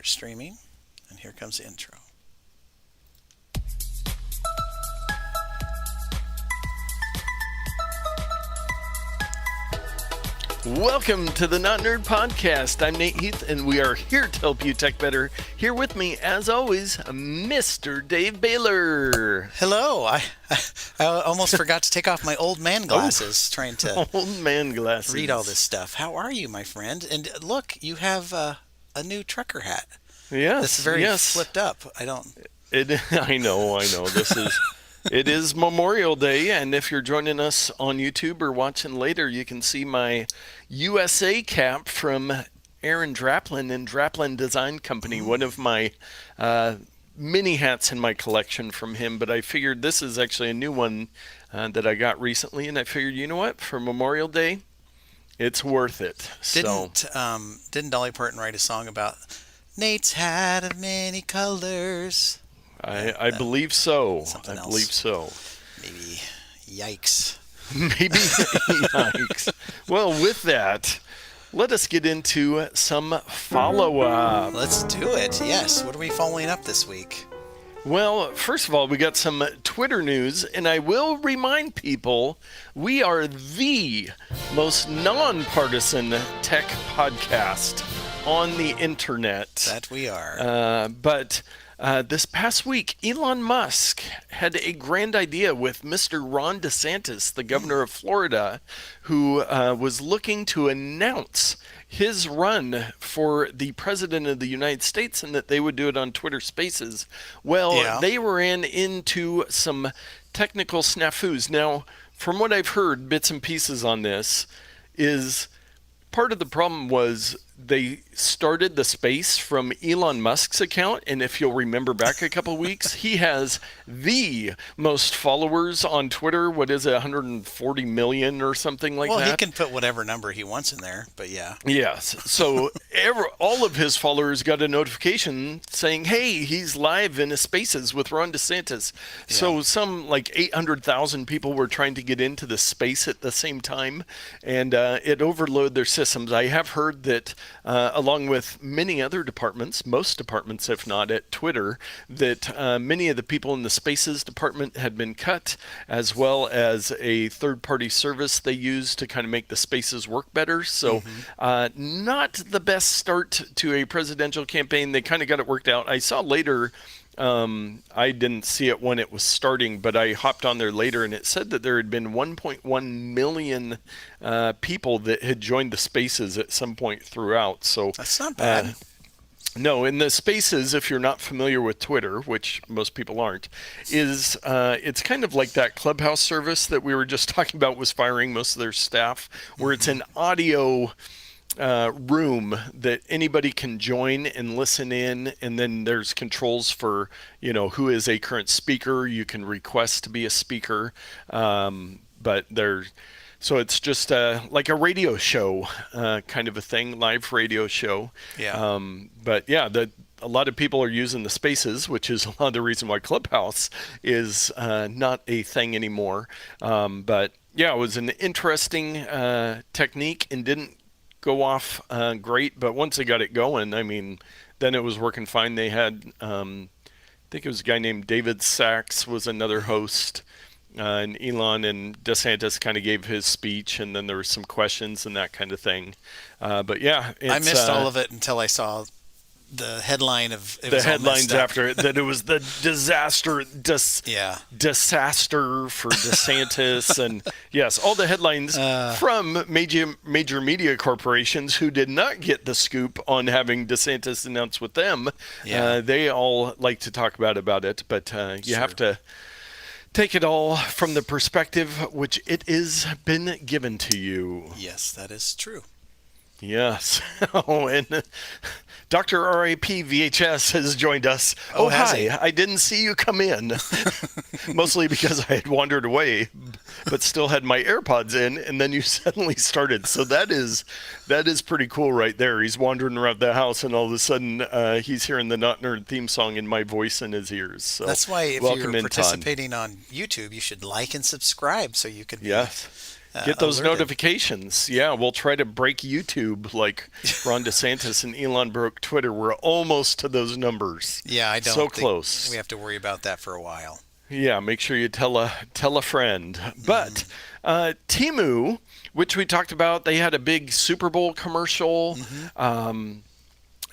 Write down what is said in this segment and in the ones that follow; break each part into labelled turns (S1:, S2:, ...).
S1: Streaming, and here comes the intro.
S2: Welcome to the Not Nerd Podcast. I'm Nate Heath, and we are here to help you tech better. Here with me, as always, Mr. Dave Baylor.
S1: Hello. I almost forgot to take off my old man glasses, trying to
S2: old man glasses.
S1: Read all this stuff. How are you, my friend? And look, you have a new trucker hat.
S2: Yes,
S1: it's very flipped up. I know. It is
S2: Memorial Day, and if you're joining us on YouTube or watching later, you can see my USA cap from Aaron Draplin and Draplin Design Company, one of my mini hats in my collection from him. But I figured this is actually a new one that I got recently, and I figured, you know what, for Memorial Day, it's worth it.
S1: Didn't Dolly Parton write a song about Nate's hat of many colors?
S2: I believe so. Believe so.
S1: Maybe yikes.
S2: Yikes. Well, with that, let us get into some follow-up.
S1: Let's do it. Yes. What are we following up this week?
S2: Well, first of all, we got some Twitter news, and I will remind people we are the most nonpartisan tech podcast on the internet.
S1: That we are.
S2: But this past week, Elon Musk had a grand idea with Mr. Ron DeSantis, the governor of Florida, who was looking to announce his run for the president of the United States, and that they would do it on Twitter Spaces. Well, they ran into some technical snafus. Now, from what I've heard, bits and pieces on this, is part of the problem was they started the space from Elon Musk's account, and if you'll remember back a couple weeks, he has the most followers on Twitter. What is it, 140 million or something like that?
S1: Well, he can put whatever number he wants in there, but yeah.
S2: Yes. So all of his followers got a notification saying, hey, he's live in his spaces with Ron DeSantis. Yeah. So some like 800,000 people were trying to get into the space at the same time, and it overloaded their systems. I have heard that along with many other departments, most departments if not at Twitter, that many of the people in the Spaces department had been cut, as well as a third-party service they use to kind of make the Spaces work better. So not the best start to a presidential campaign. They kind of got it worked out. I saw later, I didn't see it when it was starting, but I hopped on there later, and it said that there had been 1.1 million people that had joined the Spaces at some point throughout. So
S1: that's not bad.
S2: No, in the Spaces, if you're not familiar with Twitter, which most people aren't, is it's kind of like that Clubhouse service that we were just talking about was firing most of their staff, where it's an audio room that anybody can join and listen in, and then there's controls for, who is a current speaker. You can request to be a speaker, so it's just like a radio show kind of a thing, live radio show.
S1: Yeah.
S2: A lot of people are using the Spaces, which is a lot of the reason why Clubhouse is not a thing anymore. But yeah, it was an interesting technique and didn't go off great, but once they got it going, I mean, then it was working fine. They had, I think it was a guy named David Sachs was another host, and Elon and DeSantis kind of gave his speech, and then there were some questions and that kind of thing. But yeah,
S1: I missed all of it until I saw the headline of it.
S2: The headlines after it, that it was the disaster for DeSantis, and yes, all the headlines from major media corporations who did not get the scoop on having DeSantis announced with them.
S1: Yeah.
S2: They all like to talk about it, but you have to take it all from the perspective which it is been given to you.
S1: Yes, that is true.
S2: Yes. And Dr. R.I.P. VHS has joined us. Oh, hi. I didn't see you come in. Mostly because I had wandered away, but still had my AirPods in, and then you suddenly started. So that is pretty cool right there. He's wandering around the house, and all of a sudden he's hearing the Not Nerd theme song and my voice in his ears. So
S1: that's why if you're participating on YouTube, you should like and subscribe so you can be
S2: Get those
S1: alerted.
S2: notifications. Yeah, we'll try to break YouTube like Ron DeSantis and Elon broke Twitter. We're almost to those numbers.
S1: Yeah, I don't
S2: So
S1: think
S2: close.
S1: we have to worry about that for a while.
S2: Yeah, make sure you tell a friend. But Temu, which we talked about, they had a big Super Bowl commercial.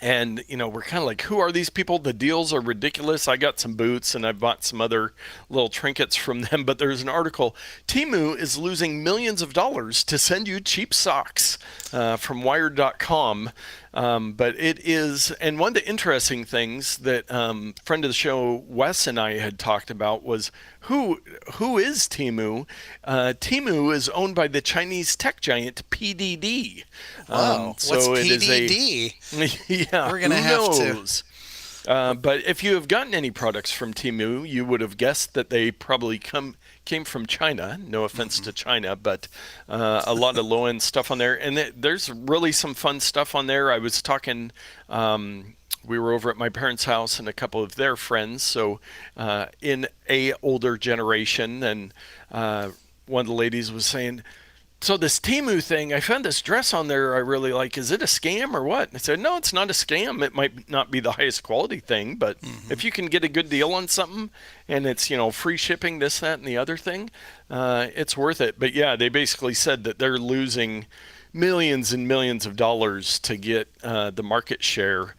S2: And, we're kind of like, who are these people? The deals are ridiculous. I got some boots and I bought some other little trinkets from them. But there's an article. Temu is losing millions of dollars to send you cheap socks from Wired.com. But it is, and one of the interesting things that friend of the show, Wes, and I had talked about was who is Temu? Temu is owned by the Chinese tech giant PDD.
S1: Wow, what's PDD?
S2: Yeah,
S1: We're gonna have
S2: knows? But if you have gotten any products from Temu, you would have guessed that they probably came from China. No offense to China, but a lot of low-end stuff on there. And there's really some fun stuff on there. I was talking, we were over at my parents' house and a couple of their friends, so in a older generation, and one of the ladies was saying, so this Temu thing, I found this dress on there I really like. Is it a scam or what? And I said, no, it's not a scam. It might not be the highest quality thing, but if you can get a good deal on something and it's, free shipping, this, that, and the other thing, it's worth it. But yeah, they basically said that they're losing millions and millions of dollars to get the market share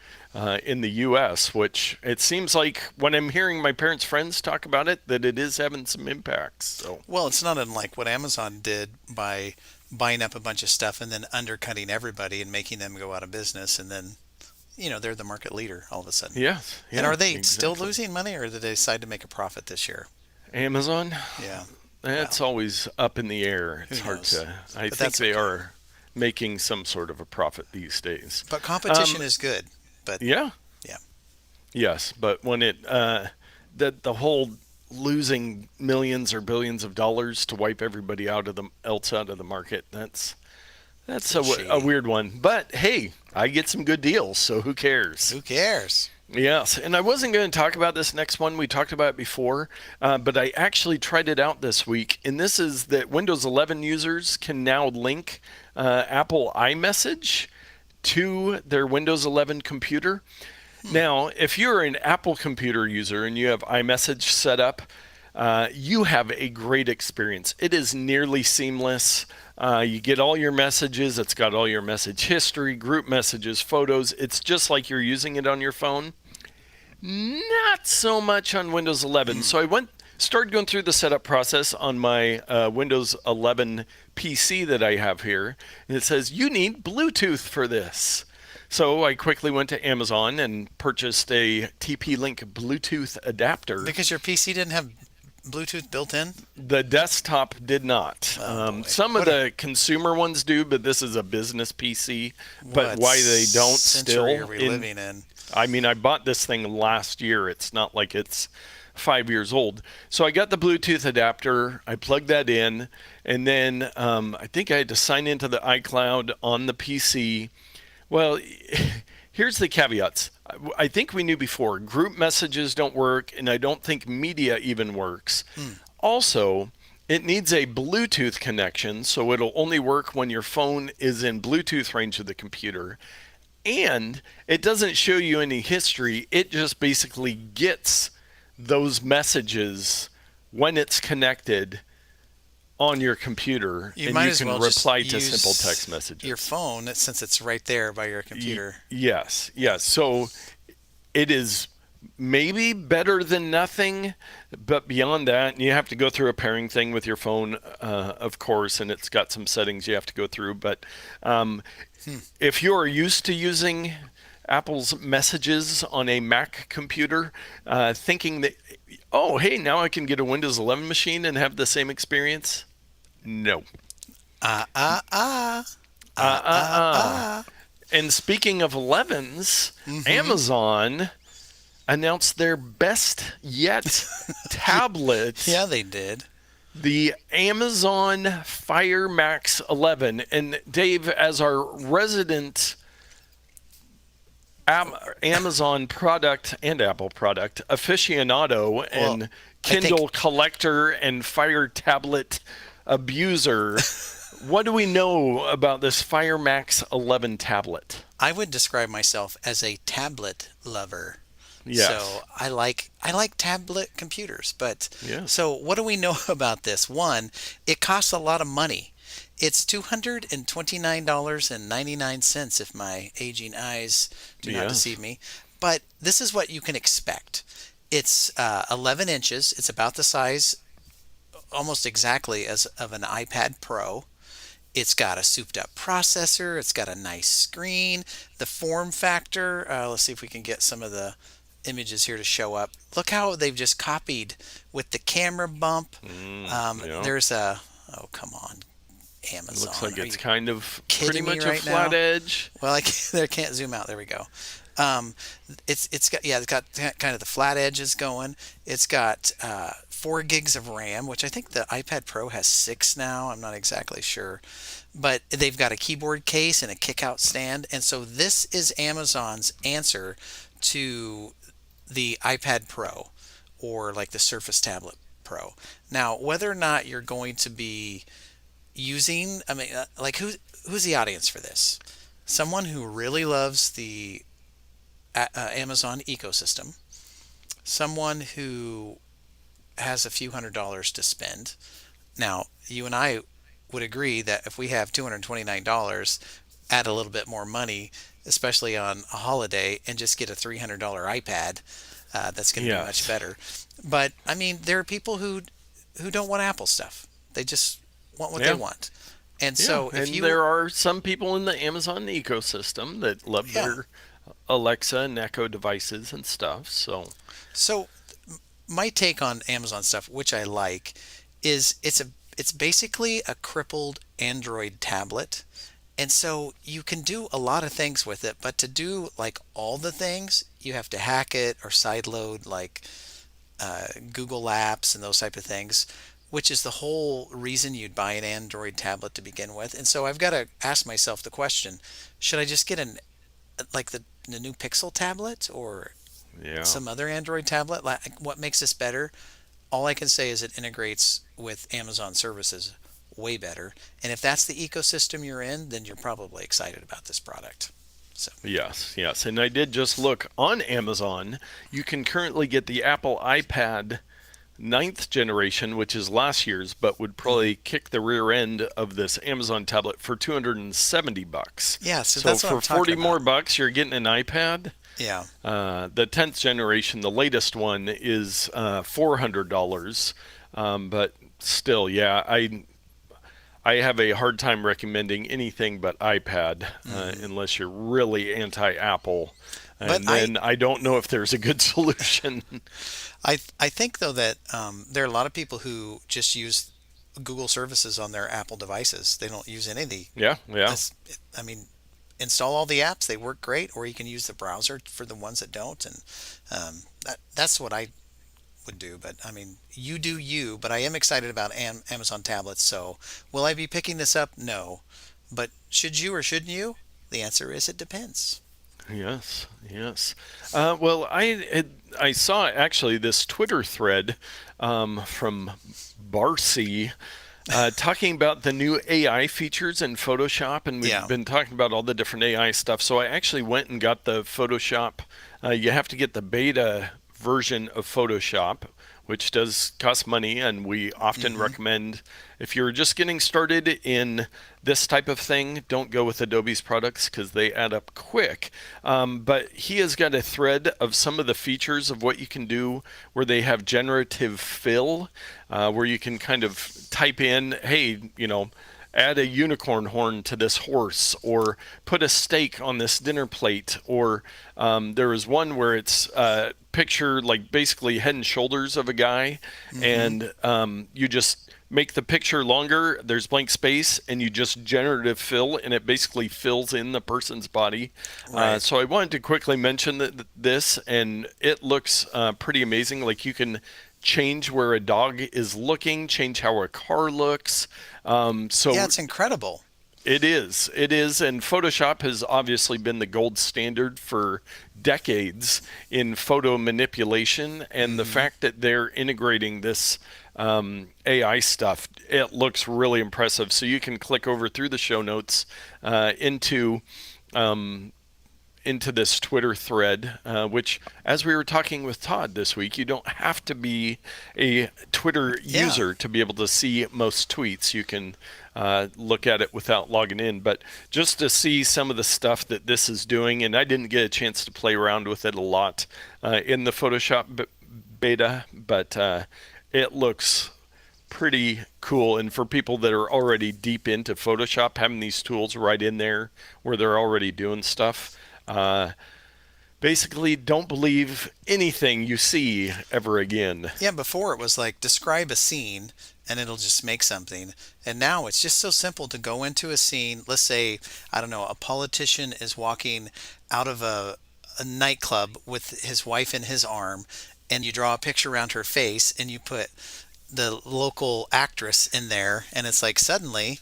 S2: in the U.S., which it seems like when I'm hearing my parents' friends talk about it, that it is having some impacts. So.
S1: Well, it's not unlike what Amazon did by buying up a bunch of stuff and then undercutting everybody and making them go out of business, and then, they're the market leader all of a sudden.
S2: Yeah.
S1: And are they still losing money, or did they decide to make a profit this year?
S2: Amazon?
S1: Yeah.
S2: It's always up in the air. It's hard to. I think they are making some sort of a profit these days.
S1: But competition is good. But
S2: yeah. Yes, but when the whole losing millions or billions of dollars to wipe everybody out of the market, that's a weird one. But hey, I get some good deals, so who cares?
S1: Who cares?
S2: Yes, and I wasn't going to talk about this next one. We talked about it before, but I actually tried it out this week, and this is that Windows 11 users can now link Apple iMessage to their Windows 11 computer. Now, if you're an Apple computer user and you have iMessage set up, you have a great experience. It is nearly seamless. You get all your messages. It's got all your message history, group messages, photos. It's just like you're using it on your phone. Not so much on Windows 11. So I started going through the setup process on my Windows 11 PC that I have here. And it says, you need Bluetooth for this. So I quickly went to Amazon and purchased a TP-Link Bluetooth adapter.
S1: Because your PC didn't have Bluetooth built in?
S2: The desktop did not. Some of the consumer ones do, but this is a business PC. But why they don't still?
S1: What century are we living in?
S2: I mean, I bought this thing last year. It's not like it's 5 years old. So I got the Bluetooth adapter. I plugged that in. And then I think I had to sign into the iCloud on the PC. Well, here's the caveats. I think we knew before, group messages don't work, and I don't think media even works. Also, it needs a Bluetooth connection, so it'll only work when your phone is in Bluetooth range of the computer. And it doesn't show you any history. It just basically gets those messages when it's connected on your computer, and you can reply to simple text messages.
S1: Your phone, since it's right there by your computer.
S2: Yes. So it is maybe better than nothing, but beyond that, you have to go through a pairing thing with your phone, of course, and it's got some settings you have to go through. But if you're used to using Apple's messages on a Mac computer, thinking that, oh, hey, now I can get a Windows 11 machine and have the same experience. No. And speaking of 11s, Amazon announced their best yet tablet.
S1: Yeah, they did.
S2: The Amazon Fire Max 11. And Dave, as our resident Amazon product and Apple product aficionado and Kindle collector and Fire tablet abuser, what do we know about this Fire Max 11 tablet?
S1: I would describe myself as a tablet lover.
S2: Yes.
S1: So I like tablet computers, but
S2: Yes.
S1: so what do we know about this? One, it costs a lot of money. It's $229.99 if my aging eyes do not
S2: Yes.
S1: deceive me. But this is what you can expect. It's 11 inches. It's about the size, almost exactly as of an iPad Pro. It's got a souped up processor. It's got a nice screen. The form factor. Let's see if we can get some of the images here to show up. Look how they've just copied with the camera bump.
S2: Yeah.
S1: There's a. Oh, come on,
S2: It looks
S1: Amazon.
S2: like
S1: Are
S2: it's
S1: you
S2: kind of pretty
S1: kidding me
S2: much a
S1: right now?
S2: flat edge.
S1: Well, I can't zoom out. There we go. Um, it's got kind of the flat edges going. It's got 4 gigs of RAM, which I think the iPad Pro has 6 now. I'm not exactly sure, but they've got a keyboard case and a kick-out stand, and so this is Amazon's answer to the iPad Pro or like the Surface Tablet Pro. Now, whether or not you're going to be using, I mean, like who's the audience for this? Someone who really loves the Amazon ecosystem, someone who has a few $100s to spend. Now, you and I would agree that if we have $229, add a little bit more money, especially on a holiday, and just get a $300 iPad, that's going to be much
S2: Yes.
S1: better. But I mean, there are people who don't want Apple stuff. They just want what they
S2: Yeah.
S1: want. And
S2: Yeah.
S1: so if
S2: And
S1: you
S2: there are some people in the Amazon ecosystem that love
S1: yeah.
S2: their Alexa and Echo devices and stuff. So,
S1: So my take on Amazon stuff, which I like, is it's basically a crippled Android tablet. And so you can do a lot of things with it, but to do like all the things, you have to hack it or sideload like Google Apps and those type of things, which is the whole reason you'd buy an Android tablet to begin with. And so I've got to ask myself the question, should I just get an like the new Pixel tablet or
S2: yeah.
S1: some other Android tablet? Like, what makes this better? All I can say is it integrates with Amazon services way better. And if that's the ecosystem you're in, then you're probably excited about this product. So,
S2: Yes, yes. And I did just look on Amazon. You can currently get the Apple iPad ninth generation, which is last year's, but would
S1: mhm.
S2: probably kick the rear end of this Amazon tablet for $270.
S1: Yeah, so
S2: So
S1: that's what I'm
S2: for
S1: talking
S2: 40 more
S1: about.
S2: bucks, you're getting an iPad.
S1: Yeah.
S2: The 10th generation, the latest one, is $400. But still, yeah, I have a hard time recommending anything but iPad
S1: hmm
S2: unless you're really anti-Apple.
S1: But
S2: And then I don't know if there's a good solution.
S1: I think though that there are a lot of people who just use Google services on their Apple devices. They don't use any of the.
S2: Yeah, yeah.
S1: As, I mean, install all the apps; they work great. Or you can use the browser for the ones that don't, and that's what I would do. But I mean, you do you. But I am excited about Amazon tablets. So will I be picking this up? No. But should you or shouldn't you? The answer is it depends.
S2: Yes, yes. Well, I saw actually this Twitter thread from Barcy talking about the new AI features in Photoshop, and we've
S1: Yeah.
S2: been talking about all the different AI stuff. So I actually went and got the Photoshop. You have to get the beta version of Photoshop, which does cost money, and we often
S1: hmm
S2: recommend if you're just getting started in this type of thing, don't go with Adobe's products because they add up quick. But he has got a thread of some of the features of what you can do where they have generative fill, where you can kind of type in, hey, add a unicorn horn to this horse, or put a steak on this dinner plate, or there was one where it's picture like basically head and shoulders of a guy,
S1: hmm
S2: and you just make the picture longer, there's blank space, and you just generative fill, and it basically fills in the person's body.
S1: Right.
S2: So I wanted to quickly mention this, and it looks pretty amazing. Like you can change where a dog is looking, change how a car looks.
S1: Yeah,
S2: So
S1: it's incredible.
S2: It is. It is. And Photoshop has obviously been the gold standard for decades in photo manipulation. And the fact that they're integrating this AI stuff, it looks really impressive. So you can click over through the show notes into this Twitter thread, which, as we were talking with Todd this week, you don't have to be a Twitter user to be able to see most tweets. You can look at it without logging in. But just to see some of the stuff that this is doing, and I didn't get a chance to play around with it a lot in the Photoshop beta, but it looks pretty cool. And for people that are already deep into Photoshop, having these tools right in there where they're already doing stuff, basically don't believe anything you see ever again.
S1: Yeah, before it was like describe a scene and it'll just make something. And now it's just so simple to go into a scene. Let's say, I don't know, a politician is walking out of a nightclub with his wife in his arm, and you draw a picture around her face and you put the local actress in there, and it's like suddenly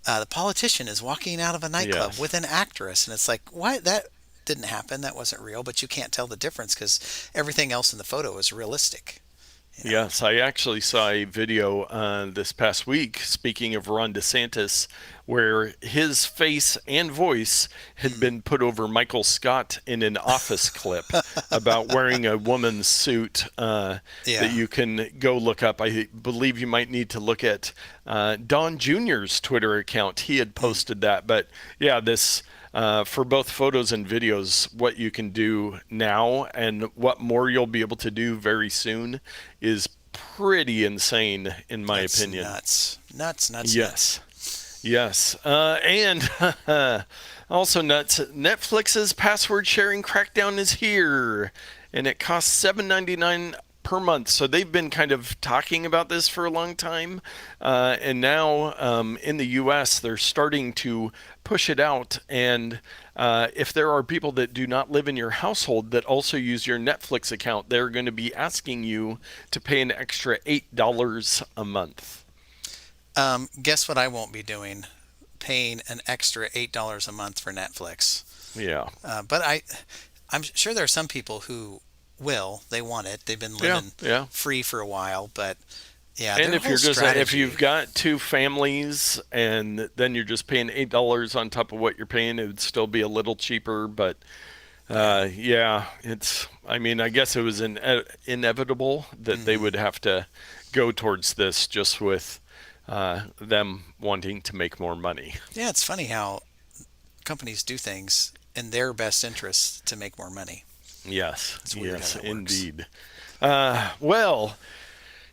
S1: the politician is walking out of a nightclub with an actress, and it's like, what? That didn't happen. That wasn't real. But you can't tell the difference because everything else in the photo is realistic. You know?
S2: Yes, I actually saw a video this past week, speaking of Ron DeSantis, where his face and voice had been put over Michael Scott in an Office clip about wearing a woman's suit that you can go look up. I believe you might need to look at Don Jr.'s Twitter account. He had posted that. But yeah, this... for both photos and videos, what you can do now and what more you'll be able to do very soon is pretty insane, in my opinion.
S1: Nuts.
S2: Yes. And also nuts, Netflix's password sharing crackdown is here, and it costs $7.99 per month. So they've been kind of talking about this for a long time, and now in the US they're starting to push it out. And if there are people that do not live in your household that also use your Netflix account, they're going to be asking you to pay an extra $8 a month.
S1: Guess what I won't be doing? Paying an extra $8 a month for Netflix.
S2: Yeah.
S1: But I'm sure there are some people who will. They want it. They've been living free for a while, but yeah.
S2: And if you've got two families and then you're just paying $8 on top of what you're paying, it would still be a little cheaper. But it's. I mean, I guess it was inevitable that they would have to go towards this, just with them wanting to make more money. Yeah,
S1: it's funny how companies do things in their best interests to make more money.
S2: Yes, indeed. Well,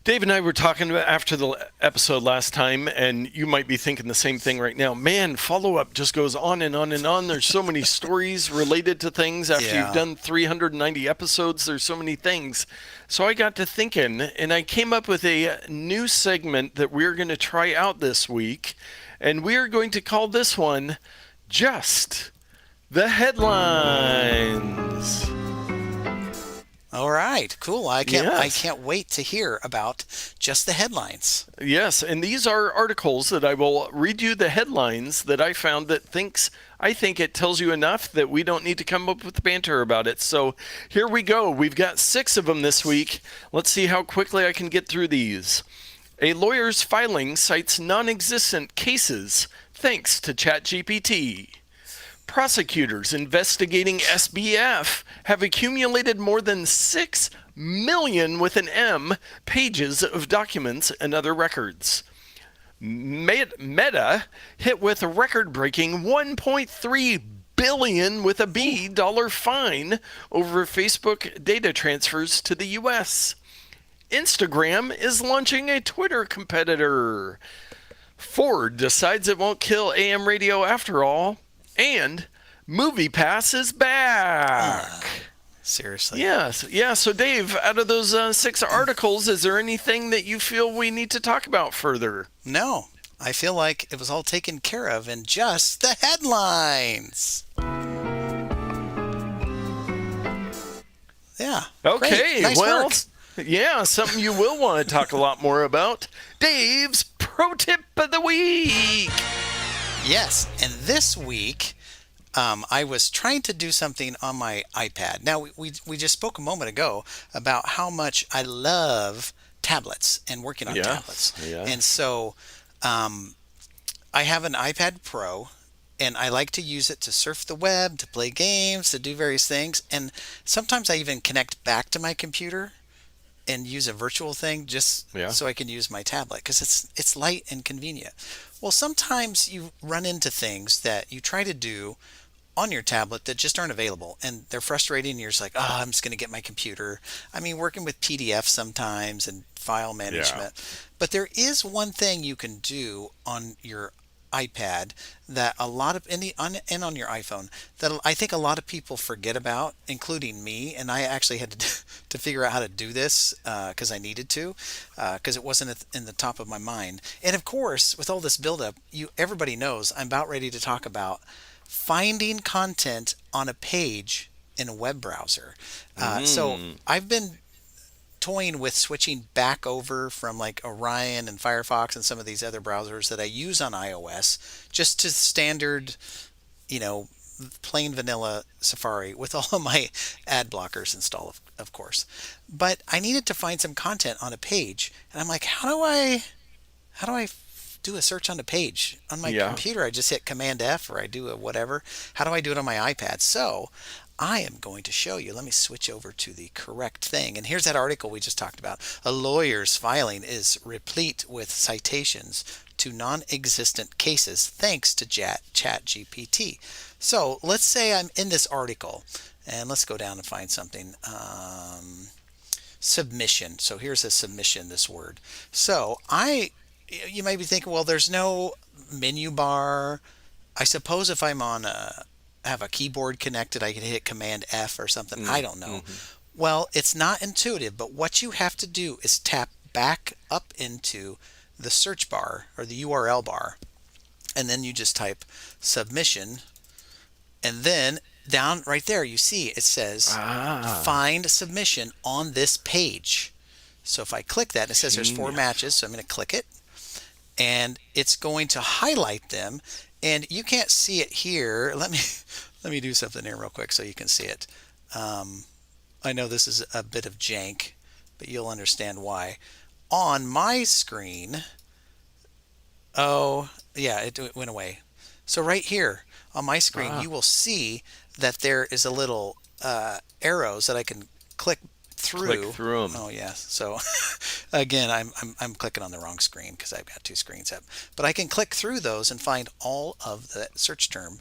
S2: Dave and I were talking about after the episode last time, and you might be thinking the same thing right now. Man, Followup just goes on and on and on. There's so many stories related to things. After you've done 390 episodes, there's so many things. So I got to thinking, and I came up with a new segment that we're going to try out this week, and we're going to call this one Just the Headlines.
S1: All right, cool. I can't wait to hear about just the headlines.
S2: Yes, and these are articles that I will read you the headlines that I found that I think it tells you enough that we don't need to come up with banter about it. So here we go. We've got 6 of them this week. Let's see how quickly I can get through these. A lawyer's filing cites non-existent cases thanks to ChatGPT. Prosecutors investigating SBF have accumulated more than 6 million with an M pages of documents and other records. Meta hit with a record-breaking $1.3 billion with a B dollar fine over Facebook data transfers to the U.S. Instagram is launching a Twitter competitor. Ford decides it won't kill AM radio after all. And MoviePass is back.
S1: Seriously?
S2: Yes. Yeah. So, Dave, out of those 6 articles, is there anything that you feel we need to talk about further?
S1: No. I feel like it was all taken care of in just the headlines. Yeah.
S2: Okay.
S1: Nice work.
S2: Yeah, something you will want to talk a lot more about. Dave's Pro Tip of the Week.
S1: Yes, and this week I was trying to do something on my iPad. Now, we just spoke a moment ago about how much I love tablets and working on tablets.
S2: Yes, yeah.
S1: And so um, I have an iPad Pro, and I like to use it to surf the web, to play games, to do various things. And sometimes I even connect back to my computer and use a virtual thing just
S2: Yeah.
S1: so I can use my tablet because it's light and convenient. Well, sometimes you run into things that you try to do on your tablet that just aren't available and they're frustrating. You're just like, oh, I'm just going to get my computer. I mean, working with PDF sometimes and file
S2: Yeah.
S1: management. But there is one thing you can do on your iPad that a lot of and on your iPhone that I think a lot of people forget about, including me. And I actually had to figure out how to do this because I needed to, because it wasn't in the top of my mind. And of course, with all this buildup, everybody knows I'm about ready to talk about finding content on a page in a web browser. So
S2: Mm.
S1: I've been toying with switching back over from like Orion and Firefox and some of these other browsers that I use on iOS just to standard, you know, plain vanilla Safari with all of my ad blockers installed, of course. But I needed to find some content on a page, and I'm like, how do I do a search on a page on my
S2: Yeah.
S1: computer? I just hit Command F or I do a whatever. How do I do it on my iPad? So I am going to show you. Let me switch over to the correct thing. And here's that article we just talked about. A lawyer's filing is replete with citations to non-existent cases thanks to ChatGPT. So let's say I'm in this article, and let's go down and find something. Submission. So here's a submission, this word. So you might be thinking, well, there's no menu bar. I suppose if I'm have a keyboard connected, I can hit Command F or something. I
S2: Mm.
S1: don't know.
S2: Hmm.
S1: Well, it's not intuitive, but what you have to do is tap back up into the search bar or the URL bar, and then you just type submission, and then down right there, you see it says
S2: Ah.
S1: find submission on this page. So if I click that, it says there's four
S2: Genius.
S1: matches. So I'm going to click it, and it's going to highlight them. And you can't see it here. Let me do something here real quick so you can see it. Um, I know this is a bit of jank, but you'll understand why. On my screen, oh yeah, it went away. So right here on my screen,
S2: Ah.
S1: you will see that there is a little arrows that I can click
S2: Click
S1: through.
S2: through them.
S1: Oh yeah. So again, I'm clicking on the wrong screen because I've got two screens up. But I can click through those and find all of the search term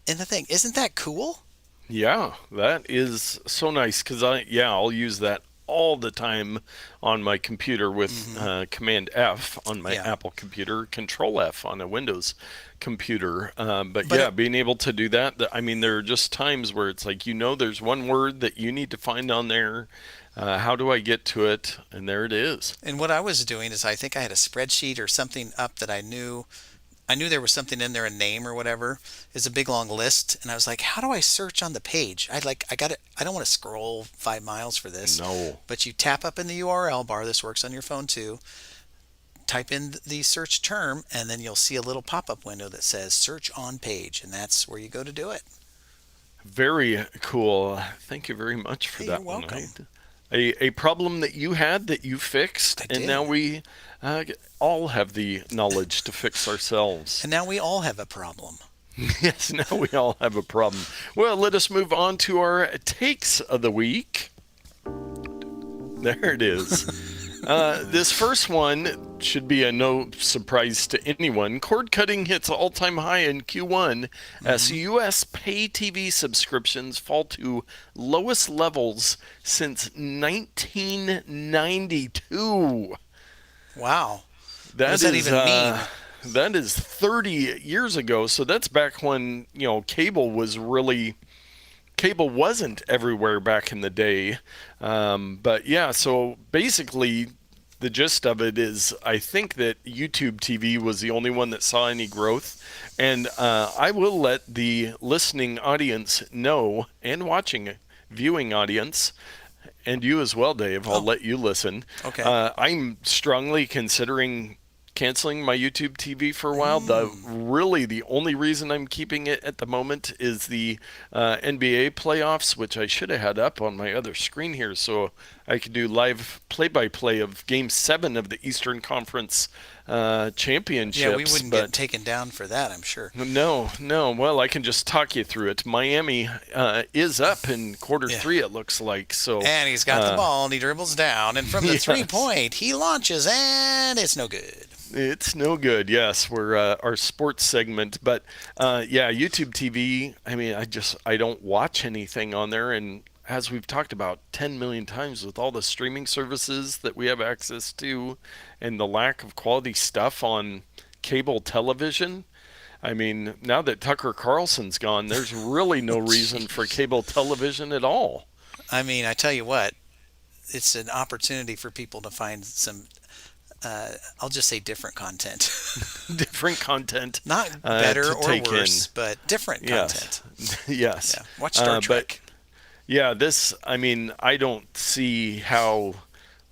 S1: in the thing. Isn't that cool?
S2: Yeah, that is so nice because I'll use that all the time on my computer with
S1: Hmm.
S2: Command F on my
S1: Yeah.
S2: Apple computer, Control F on a Windows computer. But
S1: But
S2: yeah, being able to do that, I mean, there are just times where it's like, there's one word that you need to find on there. How do I get to it? And there it is.
S1: and what I was doing is I think I had a spreadsheet or something up that I knew there was something in there, a name or whatever. It's a big long list, and I was like, how do I search on the page? I got it. I don't want to scroll 5 miles for this,
S2: No.
S1: but you tap up in the URL bar. This works on your phone too. Type in the search term, and then you'll see a little pop-up window that says "Search on Page," and that's where you go to do it.
S2: Very cool. Thank you very much for
S1: Hey, you're
S2: that one.
S1: welcome.
S2: A problem that you had that you fixed,
S1: I
S2: and now
S1: did,
S2: we all have the knowledge to fix ourselves.
S1: and now we all have a problem.
S2: Yes, now we all have a problem. Well, let us move on to our takes of the week. There it is. This first one should be a no surprise to anyone. Cord cutting hits all-time high in Q1 as
S1: Hmm.
S2: U.S. pay TV subscriptions fall to lowest levels since 1992.
S1: Wow, what does
S2: That
S1: that
S2: is
S1: even mean?
S2: that is 30 years ago. So that's back when cable wasn't everywhere back in the day. But yeah, so basically, the gist of it is I think that YouTube TV was the only one that saw any growth. And I will let the listening audience know, and viewing audience, and you as well, Dave. I'll
S1: Oh,
S2: let you listen.
S1: okay.
S2: I'm strongly considering canceling my YouTube TV for a while. The only reason I'm keeping it at the moment is the NBA playoffs, which I should have had up on my other screen here so I could do live play-by-play of Game 7 of the Eastern Conference championships.
S1: Yeah, we wouldn't get taken down for that, I'm sure.
S2: No. Well, I can just talk you through it. Miami is up in quarter 3, it looks like. So,
S1: and he's got the ball, and he dribbles down, and from the 3-point, he launches, and it's no good.
S2: It's no good. Yes, we're our sports segment, but YouTube TV. I mean, I don't watch anything on there, and as we've talked about 10 million times with all the streaming services that we have access to and the lack of quality stuff on cable television. I mean, now that Tucker Carlson's gone, there's really no reason for cable television at all.
S1: I mean, I tell you what, it's an opportunity for people to find some, I'll just say different content.
S2: Different content.
S1: Not better or worse, but different content.
S2: Yes.
S1: Yeah. Watch Star Trek.
S2: Yeah, I don't see how,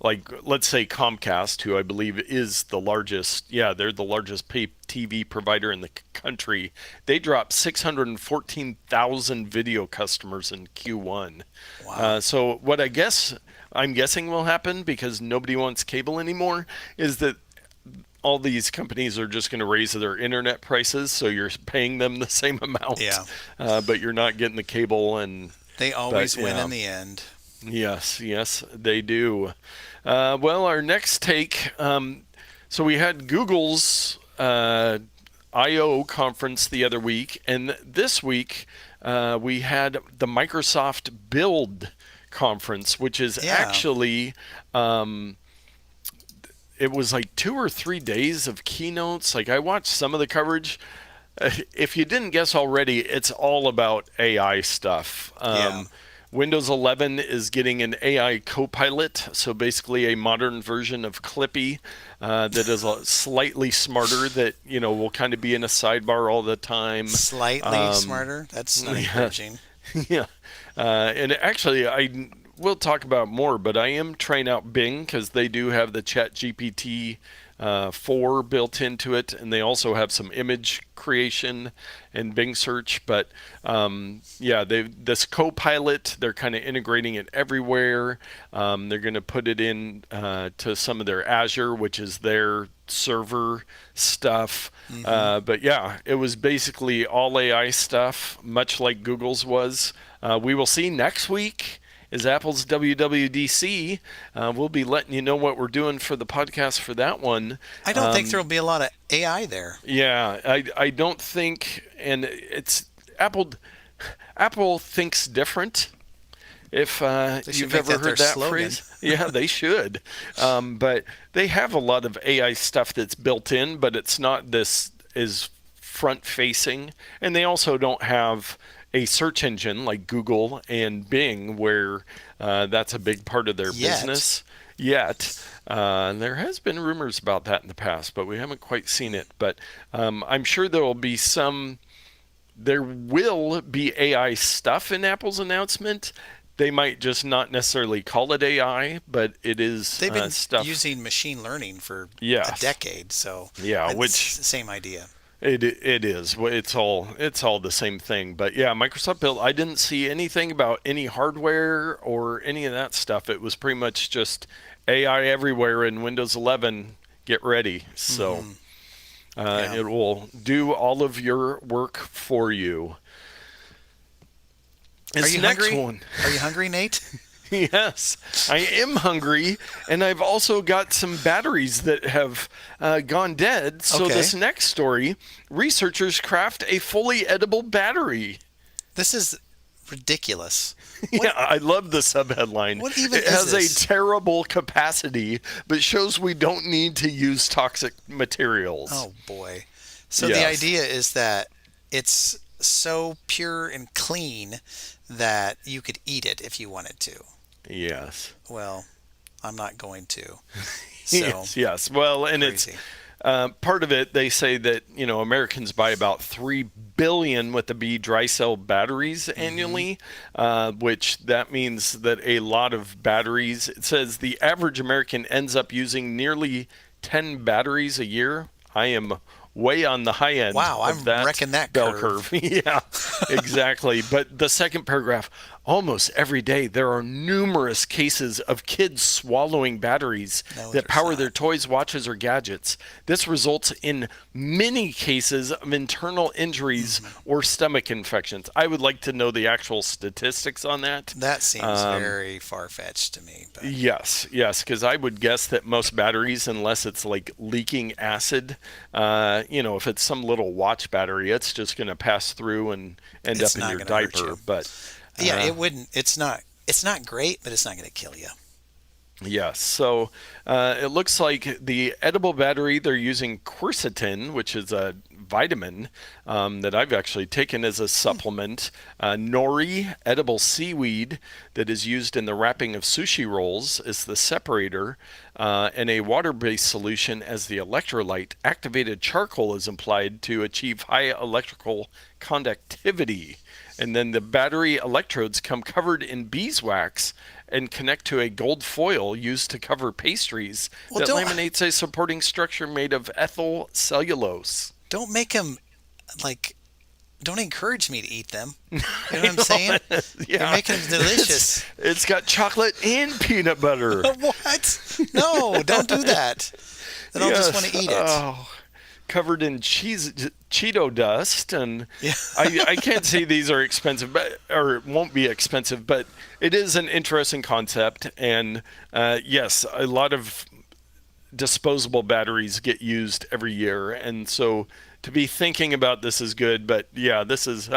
S2: like, let's say Comcast, who I believe is the largest, they're the largest pay TV provider in the country. They dropped 614,000 video customers in Q1.
S1: Wow.
S2: So what I'm guessing will happen, because nobody wants cable anymore, is that all these companies are just going to raise their internet prices, so you're paying them the same amount, but you're not getting the cable and...
S1: They always win in the end.
S2: Yes, they do. Well, our next take, so we had Google's I/O conference the other week, and this week we had the Microsoft Build conference, which is actually... it was like 2 or 3 days of keynotes. Like, I watched some of the coverage. If you didn't guess already, it's all about AI stuff. Windows 11 is getting an AI Copilot, so basically a modern version of Clippy that is slightly smarter, that will kind of be in a sidebar all the time.
S1: Slightly smarter? That's not encouraging.
S2: Yeah. And actually, we'll talk about more, but I am trying out Bing, because they do have the ChatGPT 4 built into it, and they also have some image creation and Bing search. But this Copilot, they're kind of integrating it everywhere. They're going to put it in to some of their Azure, which is their server stuff. But it was basically all AI stuff, much like Google's was. We will see next week is Apple's WWDC. We'll be letting you know what we're doing for the podcast for that one.
S1: I don't think there will be a lot of AI there.
S2: Yeah, I don't think, and it's Apple thinks different. If you've ever heard that phrase. Yeah, they should. But they have a lot of AI stuff that's built in, but it's not this is front-facing. And they also don't have a search engine like Google and Bing, where that's a big part of their business yet. There has been rumors about that in the past, but we haven't quite seen it. But I'm sure there will be AI stuff in Apple's announcement. They might just not necessarily call it AI, but it is
S1: They've been
S2: stuff.
S1: using machine learning for a decade, so
S2: which
S1: the same idea.
S2: It is. It's all the same thing. But Microsoft Build, I didn't see anything about any hardware or any of that stuff. It was pretty much just AI everywhere in Windows 11. Get ready. So it will do all of your work for you.
S1: Are you hungry? Are you hungry, Nate?
S2: Yes, I am hungry, and I've also got some batteries that have gone dead. So this next story, researchers craft a fully edible battery.
S1: This is ridiculous.
S2: I love the subheadline.
S1: What even
S2: it has
S1: this?
S2: A terrible capacity, but shows we don't need to use toxic materials.
S1: Oh, boy. So the idea is that it's so pure and clean that you could eat it if you wanted to.
S2: Yes.
S1: Well, I'm not going to. So
S2: yes. Well, and
S1: crazy.
S2: It's part of it. They say that Americans buy about 3 billion with the B dry cell batteries annually, which that means that a lot of batteries. It says the average American ends up using nearly 10 batteries a year, I am way on the high end
S1: Wow,
S2: of
S1: I'm
S2: that
S1: wrecking that
S2: bell
S1: curve.
S2: curve. Yeah, exactly. But the second paragraph, almost every day there are numerous cases of kids swallowing batteries
S1: No,
S2: that
S1: there's
S2: power their
S1: not.
S2: toys, watches, or gadgets. This results in many cases of internal injuries or stomach infections. I would like to know the actual statistics on that.
S1: That seems very far-fetched to me, but
S2: Yes, yes, because I would guess that most batteries, unless it's like leaking acid, if it's some little watch battery, it's just going to pass through and end
S1: it's
S2: up in
S1: not
S2: your
S1: going to hurt
S2: diaper.
S1: you.
S2: But
S1: Yeah, it wouldn't. It's not great, but it's not going to kill you.
S2: yes, so it looks like the edible battery, they're using quercetin, which is a vitamin that I've actually taken as a supplement. Nori, edible seaweed that is used in the wrapping of sushi rolls, is the separator, and a water-based solution as the electrolyte. Activated charcoal is applied to achieve high electrical conductivity. And then the battery electrodes come covered in beeswax and connect to a gold foil used to cover pastries
S1: Well,
S2: that
S1: don't
S2: laminates a supporting structure made of ethyl cellulose.
S1: don't make them like. Don't encourage me to eat them. You know what I'm saying? You're
S2: Yeah,
S1: making them delicious.
S2: it's got chocolate and peanut butter.
S1: What? No, don't do that. Then I'll just want to eat it.
S2: Oh, covered in Cheeto dust, and
S1: Yeah.
S2: I can't say these are expensive, or won't be expensive, but it is an interesting concept. And yes, a lot of disposable batteries get used every year, and so to be thinking about this is good. But yeah, this is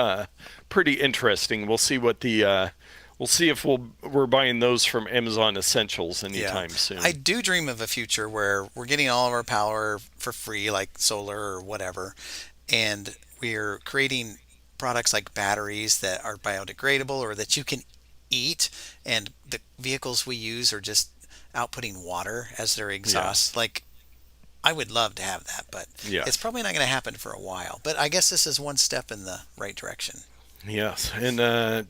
S2: pretty interesting. We'll see what the we'll see if we're buying those from Amazon Essentials anytime soon.
S1: I do dream of a future where we're getting all of our power for free, like solar or whatever, and we're creating products like batteries that are biodegradable or that you can eat, and the vehicles we use are just outputting water as their exhaust. Like, I would love to have that, but
S2: Yeah.
S1: it's probably not going to happen for a while. But I guess this is one step in the right direction.
S2: Yes, and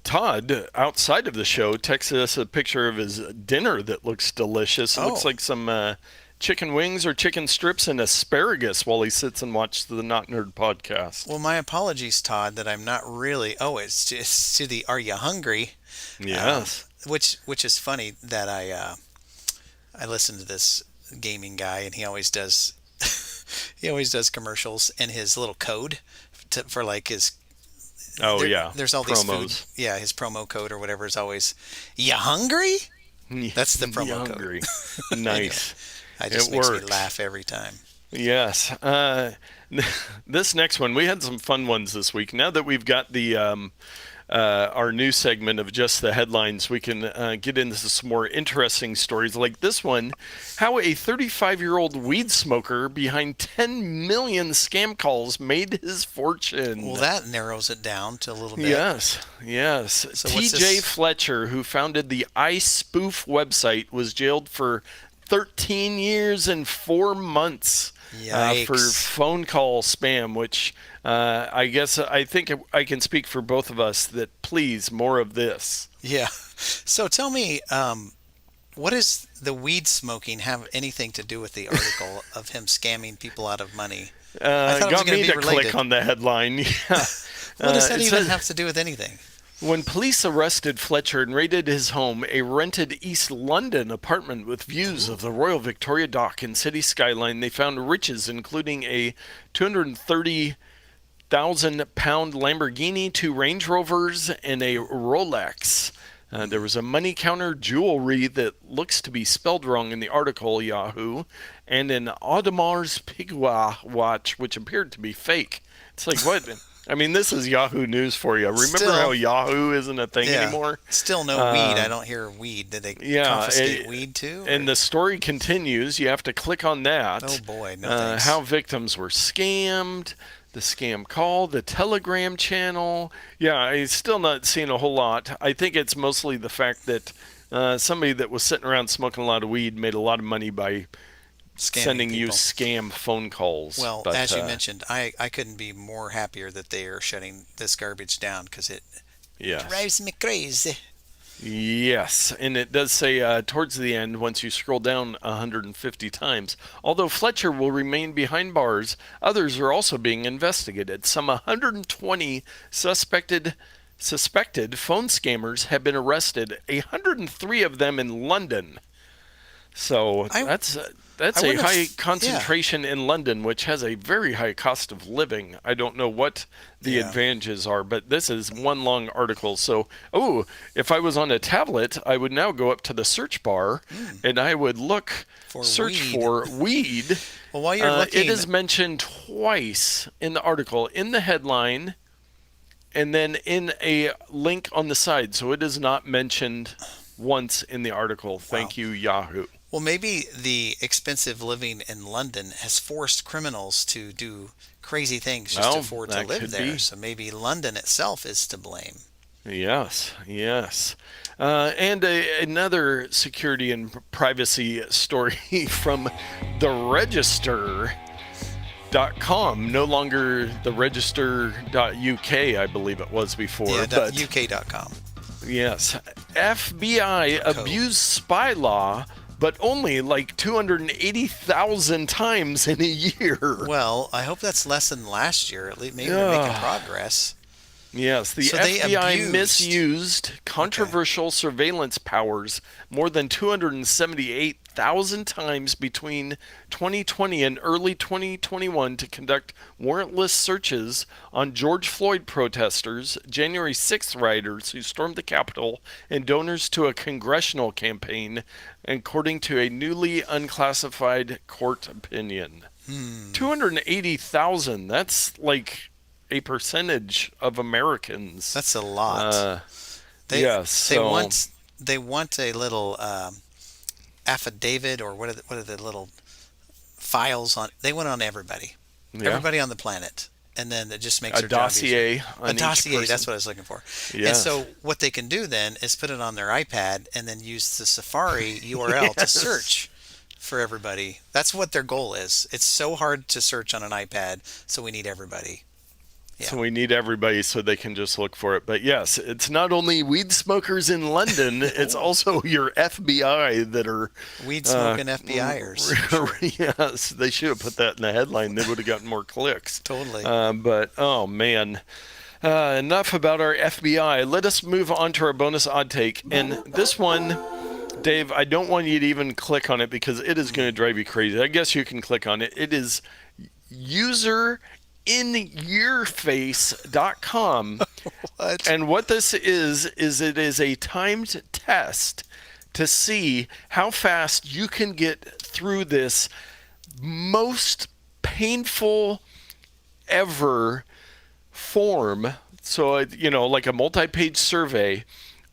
S2: Todd, outside of the show, texted us a picture of his dinner that looks delicious. It looks
S1: Oh.
S2: like some chicken wings or chicken strips and asparagus while he sits and watches the Not Nerd podcast.
S1: Well, my apologies, Todd, that I'm not really. Oh, it's to the Are You Hungry?
S2: Yes.
S1: Which is funny that I listen to this gaming guy, and he always does commercials, and his little code for like his
S2: Oh, yeah.
S1: there's all these food,
S2: promos.
S1: his promo code or whatever is always, "You hungry?" That's the promo code.
S2: Hungry. Nice.
S1: I just
S2: It
S1: makes me
S2: works.
S1: laugh every time.
S2: Yes. This next one, we had some fun ones this week. Now that we've got the our new segment of just the headlines, we can get into some more interesting stories like this one. How a 35-year-old weed smoker behind 10 million scam calls made his fortune.
S1: Well, that narrows it down to a little bit.
S2: Yes, yes.
S1: So what's
S2: TJ
S1: this?
S2: Fletcher, who founded the iSpoof website, was jailed for 13 years and 4 months for
S1: Yikes.
S2: phone call spam, which I think I can speak for both of us that please, more of this.
S1: Yeah. So tell me, what does the weed smoking have anything to do with the article of him scamming people out of money? I thought it was
S2: Got
S1: gonna
S2: me
S1: be
S2: to
S1: related.
S2: click on the headline. Yeah.
S1: What does that
S2: It
S1: even
S2: says-
S1: have to do with anything?
S2: When police arrested Fletcher and raided his home, a rented East London apartment with views of the Royal Victoria Dock and city skyline, they found riches, including a 230,000-pound Lamborghini, 2 Range Rovers, and a Rolex. There was a money counter, jewelry that looks to be spelled wrong in the article, Yahoo, and an Audemars Piguet watch, which appeared to be fake. It's like, what? I mean, this is Yahoo News for you. Remember
S1: Still-
S2: how Yahoo isn't a thing anymore?
S1: Still no weed. I don't hear weed. Did they confiscate weed too?
S2: And
S1: or-
S2: the story continues. You have to click on that.
S1: Oh boy, no thanks.
S2: How victims were scammed, the scam call, the Telegram channel. Yeah, I'm still not seeing a whole lot. I think it's mostly the fact that somebody that was sitting around smoking a lot of weed made a lot of money by
S1: Scamming
S2: sending you
S1: people.
S2: scam phone calls.
S1: Well,
S2: But,
S1: as you mentioned, I couldn't be more happier that they are shutting this garbage down because it
S2: yes.
S1: drives me crazy.
S2: Yes, and it does say towards the end, once you scroll down 150 times, although Fletcher will remain behind bars, others are also being investigated. Some 120 suspected phone scammers have been arrested, 103 of them in London. So
S1: I
S2: that's
S1: I
S2: a
S1: wouldn't
S2: high
S1: have. Yeah,
S2: concentration in London, which has a very high cost of living. I don't know what the
S1: yeah.
S2: advantages are, but this is one long article. So, if I was on a tablet, I would now go up to the search bar and I would
S1: For
S2: search
S1: weed.
S2: for weed.
S1: Well, while you're
S2: It
S1: looking,
S2: is mentioned twice in the article, in the headline, and then in a link on the side. So it is not mentioned once in the article.
S1: wow.
S2: Thank you, Yahoo.
S1: Well, maybe the expensive living in London has forced criminals to do crazy things just to
S2: Well,
S1: afford to
S2: that
S1: live
S2: could
S1: there.
S2: be.
S1: So maybe London itself is to blame.
S2: Yes, yes. And another security and privacy story from the Register.com, no longer the Register.uk, I believe it was before.
S1: Yeah,
S2: But
S1: UK.com.
S2: yes, FBI
S1: Code.
S2: abused spy law, but only like 280,000 times in a year.
S1: Well, I hope that's less than last year. At least maybe they're making
S2: Yeah.
S1: progress.
S2: Yes, the
S1: So they
S2: FBI
S1: abused.
S2: misused
S1: Okay.
S2: controversial surveillance powers more than 278,000 times between 2020 and early 2021 to conduct warrantless searches on George Floyd protesters, January 6th rioters who stormed the Capitol, and donors to a congressional campaign, according to a newly unclassified court opinion. 280,000, that's like a percentage of Americans.
S1: That's a lot.
S2: Uh,
S1: They
S2: yes,
S1: they
S2: so
S1: want a little affidavit or what are the little files on? They want on everybody,
S2: yeah,
S1: everybody on the planet, and then it just makes
S2: a
S1: their job easier.
S2: dossier
S1: A
S2: on each
S1: dossier, that's
S2: person.
S1: what I was looking for. And
S2: Yes,
S1: so what they can do then is put it on their iPad and then use the Safari URL to
S2: yes.
S1: search for everybody. That's what their goal is. It's so hard to search on an iPad, so we need everybody. Yeah.
S2: So we need everybody so they can just look for it. But yes, it's not only weed smokers in London, it's also your FBI that are.
S1: Weed
S2: Uh,
S1: smoking FBIers, for sure.
S2: yes, they should have put that in the headline. They would have gotten more clicks.
S1: Totally.
S2: But oh man. Enough about our FBI. Let us move on to our bonus odd take. And this one, Dave, I don't want you to even click on it because it is going to drive you crazy. I guess you can click on it. It is userinyourface.com.
S1: What?
S2: And what this is it is a timed test to see how fast you can get through this most painful ever form. So, like a multi-page survey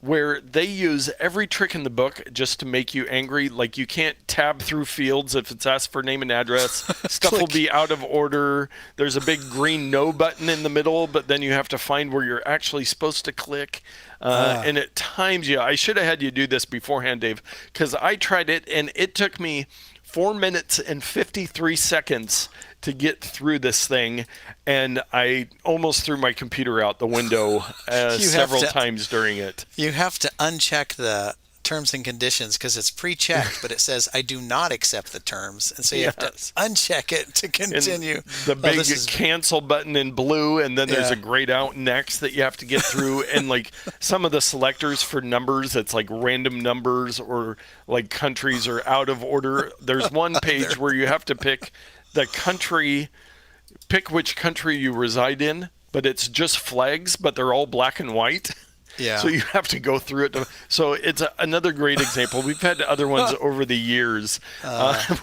S2: where they use every trick in the book just to make you angry. Like you can't tab through fields if it's asked for name and address. Stuff will
S1: Click.
S2: be out of order. There's a big green no button in the middle, but then you have to find where you're actually supposed to click. And it times you. I should have had you do this beforehand, Dave, because I tried it and it took me 4 minutes and 53 seconds to get through this thing, and I almost threw my computer out the window
S1: You have
S2: several
S1: to
S2: times during it.
S1: you have to uncheck the terms and conditions because it's pre-checked, but it says I do not accept the terms, and so you have to
S2: Yes.
S1: uncheck it to
S2: And
S1: continue.
S2: the
S1: Oh,
S2: big
S1: this is
S2: cancel button in blue, and then there's
S1: yeah.
S2: a grayed out next that you have to get through. And like some of the selectors for numbers, it's like random numbers or like countries are out of order. There's one page where you have to pick the country, pick which country you reside in, but it's just flags, but they're all black and white.
S1: Yeah.
S2: So you have to go through it. So it's another great example. We've had other ones over the years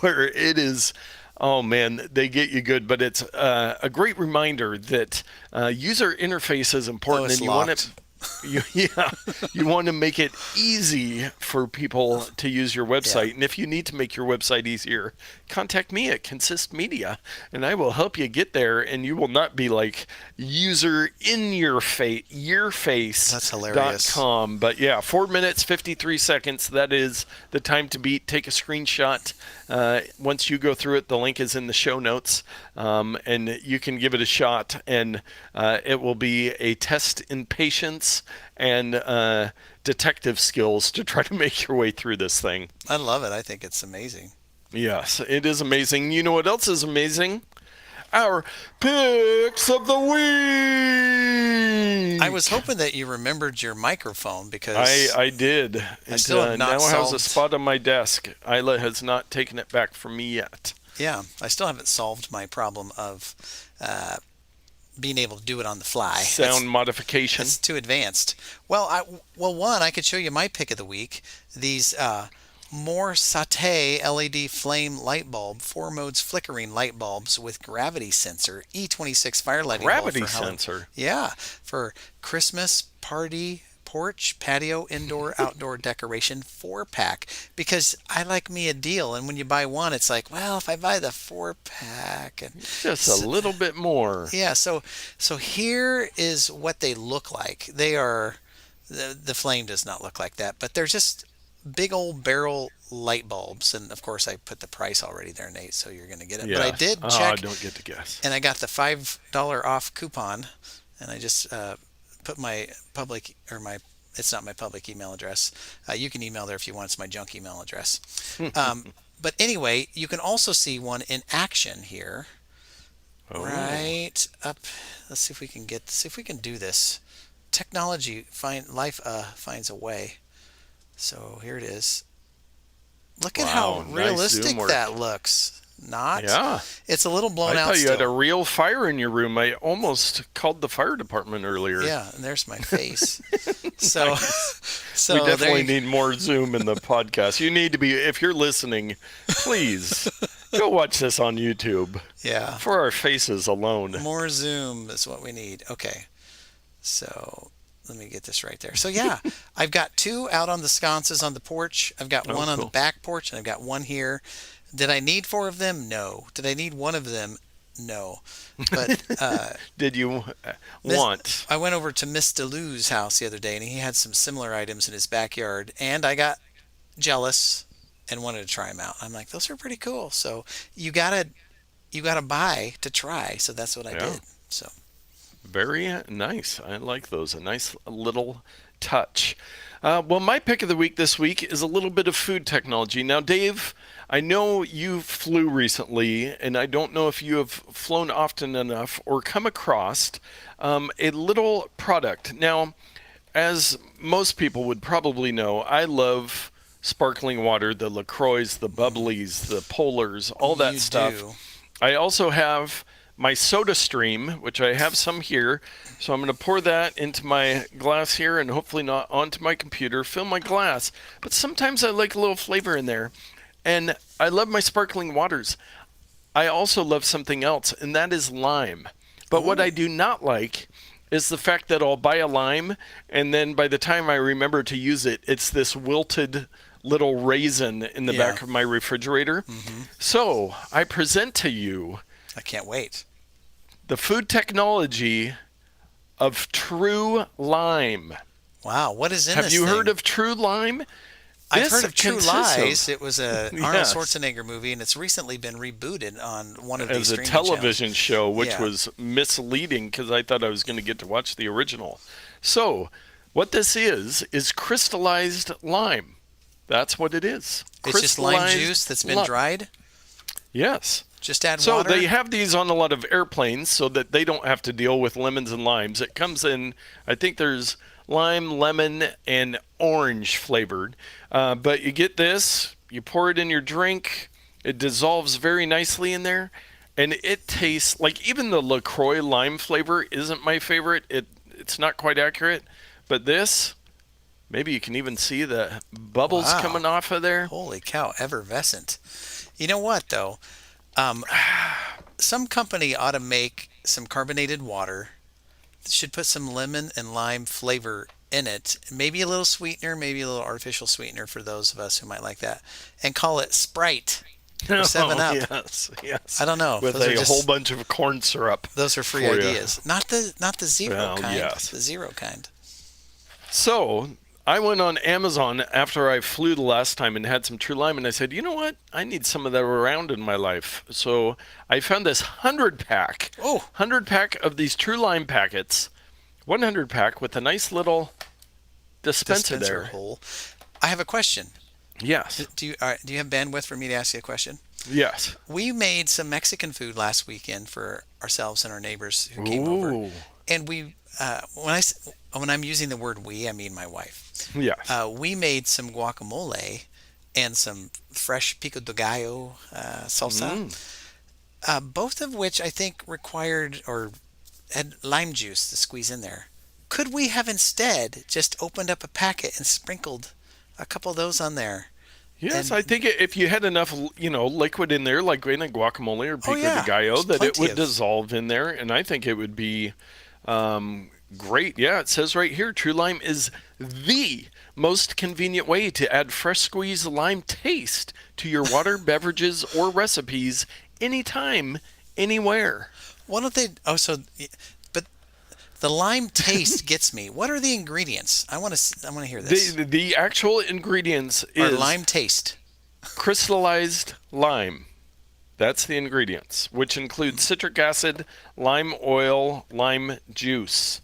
S2: where it is, oh man, they get you good. But it's a great reminder that user interface is
S1: Oh,
S2: important,
S1: it's
S2: and you want
S1: locked.
S2: it. You want to make it easy for people to use your
S1: Yeah.
S2: website. And if you need to make your website easier, contact me at Consist Media, and I will help you get there. And you will not be like user in your face,
S1: That's hilarious.
S2: yourface.com. But yeah, 4 minutes, 53 seconds. That is the time to beat. Take a screenshot. Once you go through it, the link is in the show notes, and you can give it a shot. And it will be a test in patience and detective skills to try to make your way through this thing.
S1: I love it. I think it's amazing.
S2: Yes, it is amazing. You know what else is amazing? Our picks of the week.
S1: I was hoping that you remembered your microphone because
S2: I did.
S1: I still have not
S2: now
S1: solved.
S2: has a spot on my desk. Isla has not taken it back from me yet.
S1: Yeah, I still haven't solved my problem of being able to do it on the fly.
S2: Sound modification.
S1: It's too advanced. Well, I could show you my pick of the week. These Morsatie LED flame light bulb, 4 modes flickering light bulbs with gravity sensor, E26 fire lighting bulb
S2: Gravity
S1: for
S2: sensor.
S1: Yeah, for Christmas party, porch, patio, indoor, outdoor decoration 4-pack. Because I like me a deal, and when you buy one, it's like, well, if I buy the 4-pack, and
S2: Just a little bit more.
S1: yeah. So here is what they look like. They are the flame does not look like that, but they're just big old barrel light bulbs, and of course I put the price already there, Nate, so you're going to get it.
S2: Yeah.
S1: But I did
S2: Oh,
S1: check,
S2: I don't get to guess.
S1: and I got the $5 off coupon, and I just put my public or my it's not my public email address. You can email there if you want. It's my junk email address. But anyway, you can also see one in action here.
S2: Oh.
S1: Right up. Let's see if we can do this. Technology finds a way. So here it is. Look at how
S2: Wow, nice
S1: realistic
S2: zoom work.
S1: that looks. Not?
S2: Yeah.
S1: It's a little blown
S2: I
S1: out
S2: thought you
S1: still.
S2: had a real fire in your room. I almost called the fire department earlier.
S1: Yeah, and there's my face. So, so
S2: We
S1: there
S2: definitely
S1: you-
S2: need more zoom in the podcast. You need to be, if you're listening, please go watch this on YouTube
S1: Yeah,
S2: for our faces alone.
S1: more zoom is what we need. Okay, so let me get this right there. So yeah, I've got 2 out on the sconces on the porch. I've got one on the
S2: cool.
S1: back porch, and I've got one here. Did I need 4 of them? No. Did I need one of them? No. But
S2: Did you
S1: Miss-
S2: want?
S1: I went over to Mr. Lou's house the other day, and he had some similar items in his backyard, and I got jealous and wanted to try them out. I'm like, those are pretty cool. So you gotta buy to try. So that's what I did. So
S2: Very nice. I like those. A nice little touch. Well, my pick of the week this week is a little bit of food technology. Now, Dave, I know you flew recently, and I don't know if you have flown often enough or come across a little product. Now, as most people would probably know, I love sparkling water, the LaCroix, the Bubblies, the Polars, all that
S1: You
S2: stuff.
S1: do.
S2: I also have my soda stream, which I have some here. So I'm going to pour that into my glass here and hopefully not onto my computer, fill my glass. But sometimes I like a little flavor in there. And I love my sparkling waters. I also love something else, and that is lime. But what I do not like is the fact that I'll buy a lime, and then by the time I remember to use it, it's this wilted little raisin in the back of my refrigerator. So I present to you
S1: I can't wait.
S2: the food technology of True Lime.
S1: Wow, what is in
S2: Have
S1: this
S2: you
S1: thing?
S2: heard of True Lime?
S1: I've
S2: This
S1: heard of True
S2: consists of-
S1: Lies. It was a Arnold
S2: Yes.
S1: Schwarzenegger movie, and it's recently been rebooted on one of
S2: As
S1: these
S2: a
S1: streaming
S2: television show, which
S1: Yeah.
S2: was misleading because I thought I was going to get to watch the original. So, what this is crystallized lime. That's what it is.
S1: channels. It's just lime
S2: Crystallized
S1: juice that's been
S2: lime.
S1: dried.
S2: Yes.
S1: Just add
S2: So
S1: water.
S2: they have these on a lot of airplanes so that they don't have to deal with lemons and limes. It comes in, I think there's lime, lemon, and orange flavored. But you get this, you pour it in your drink, it dissolves very nicely in there, and it tastes like even the LaCroix lime flavor isn't my favorite. It's not quite accurate, but this, maybe you can even see the bubbles
S1: Wow.
S2: coming off of there.
S1: Holy cow, effervescent. You know what, though? Some company ought to make some carbonated water. Should put some lemon and lime flavor in it. Maybe a little sweetener, maybe a little artificial sweetener for those of us who might like that. And call it Sprite or 7 Up.
S2: Yes.
S1: I don't know.
S2: With
S1: Those are
S2: a
S1: just-
S2: whole bunch of corn syrup.
S1: Those are free
S2: for you.
S1: ideas. Not the zero
S2: Well,
S1: kind.
S2: yes.
S1: The zero kind.
S2: So I went on Amazon after I flew the last time and had some True Lime, and I said, you know what? I need some of that around in my life. So I found this 100-pack.
S1: Oh.
S2: 100-pack of these True Lime packets. 100-pack with a nice little dispenser
S1: dispenser
S2: there.
S1: hole. I have a question.
S2: Yes.
S1: Do you have bandwidth for me to ask you a question?
S2: Yes.
S1: We made some Mexican food last weekend for ourselves and our neighbors who came over,
S2: Ooh.
S1: and when I'm using the word we, I mean my wife.
S2: Yes.
S1: We made some guacamole and some fresh pico de gallo salsa, both of which I think required or had lime juice to squeeze in there. Could we have instead just opened up a packet and sprinkled a couple of those on there?
S2: Yes,
S1: And
S2: I think if you had enough, liquid in there, like in a guacamole or pico de gallo,
S1: there's
S2: that it
S1: plenty
S2: would
S1: of.
S2: dissolve in there, and I think it would be great. Yeah, it says right here, True Lime is the most convenient way to add fresh squeezed lime taste to your water, beverages, or recipes anytime, anywhere.
S1: Why don't they? Oh, but the lime taste gets me. What are the ingredients? I want to hear this.
S2: The actual ingredients
S1: Or
S2: is
S1: lime taste.
S2: crystallized lime. That's the ingredients, which include citric acid, lime oil, lime juice,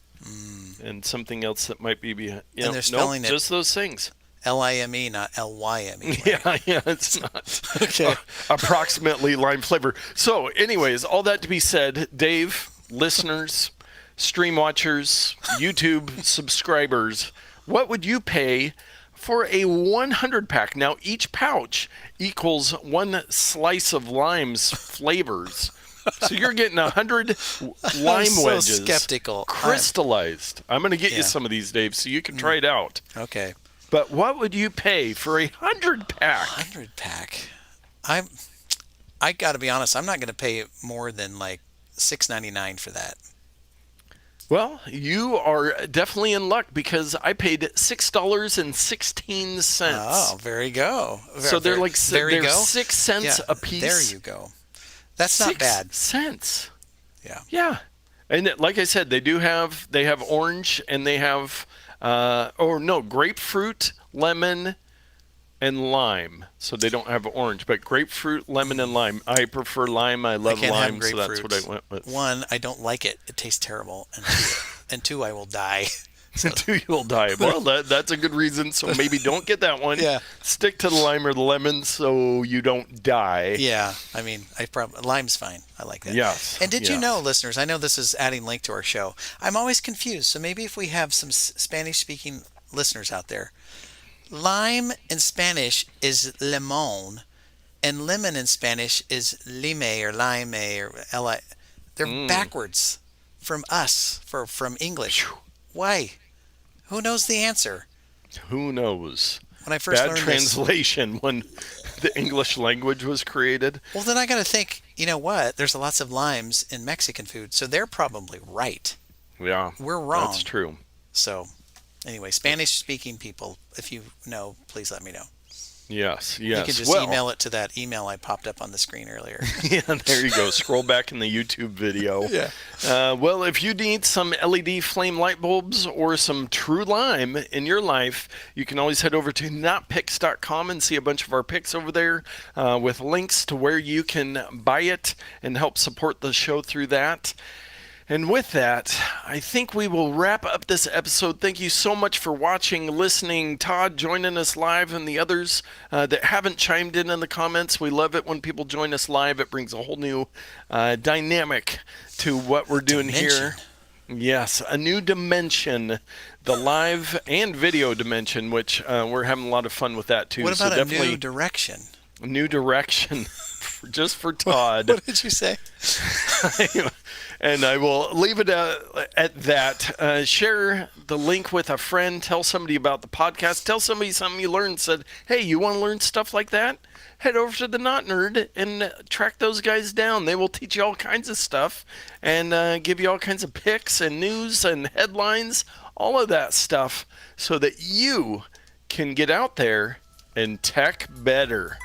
S2: and something else that might be behind.
S1: And they're spelling it
S2: just those things.
S1: Lime, not Lyme.
S2: Yeah, it's not
S1: Okay.
S2: approximately lime flavor. So, anyways, all that to be said, Dave, listeners, stream watchers, YouTube subscribers, what would you pay for a 100 pack? Now, each pouch equals one slice of lime's flavors. So you're getting 100 lime
S1: I'm so
S2: wedges,
S1: skeptical.
S2: crystallized. I'm going to get you
S1: Yeah.
S2: some of these, Dave, so you can try it out.
S1: Okay.
S2: But what would you pay for a 100 pack?
S1: 100 pack. I got to be honest. I'm not going to pay more than like $6.99 for that.
S2: Well, you are definitely in luck because I paid $6.16.
S1: Oh, there you go.
S2: So they're like
S1: there you
S2: they're
S1: go.
S2: 6 cents a piece.
S1: There you go. That's not bad.
S2: 6 cents.
S1: Yeah.
S2: Yeah. And like I said, they have orange and they have grapefruit, lemon, and lime. So they don't have orange, but grapefruit, lemon, and lime. I prefer lime. I love
S1: can't have
S2: lime, so that's what I
S1: grapefruit.
S2: went with.
S1: One, I don't like it. It tastes terrible. And two, I will die.
S2: Two, you'll die. Well, that's a good reason. So maybe don't get that one.
S1: Yeah.
S2: Stick to the lime or the lemon so you don't die.
S1: Yeah. I mean, lime's fine. I like that.
S2: Yes.
S1: And did you
S2: yes.
S1: know, listeners, I know this is adding link to our show. I'm always confused. So maybe if we have some Spanish-speaking listeners out there, lime in Spanish is limón, and lemon in Spanish is lime or lime or li. They're backwards from us, from English. Why? Who knows the answer?
S2: Who knows?
S1: When I first
S2: Bad
S1: learned
S2: translation when the English language was created.
S1: Well, then I got to think, you know what? There's lots of limes in Mexican food, so they're probably right.
S2: Yeah.
S1: We're wrong.
S2: That's true.
S1: So, anyway, Spanish-speaking people, if you know, please let me know.
S2: Yes.
S1: You can just email it to that email I popped up on the screen earlier.
S2: Yeah, there you go. Scroll back in the YouTube video.
S1: Yeah.
S2: Well, if you need some LED flame light bulbs or some True Lime in your life, you can always head over to notpicks.com and see a bunch of our picks over there with links to where you can buy it and help support the show through that. And with that, I think we will wrap up this episode. Thank you so much for watching, listening. Todd joining us live, and the others that haven't chimed in the comments. We love it when people join us live. It brings a whole new dynamic to what we're doing here. Yes, a new dimension, the live and video dimension, which we're having a lot of fun with that too.
S1: What about
S2: so
S1: a new direction?
S2: A new direction, just for Todd.
S1: What did you say?
S2: And I will leave it at that. Share the link with a friend. Tell somebody about the podcast. Tell somebody something you learned. Said, hey, you want to learn stuff like that? Head over to the Not Nerd and track those guys down. They will teach you all kinds of stuff and give you all kinds of picks and news and headlines, all of that stuff, so that you can get out there and tech better.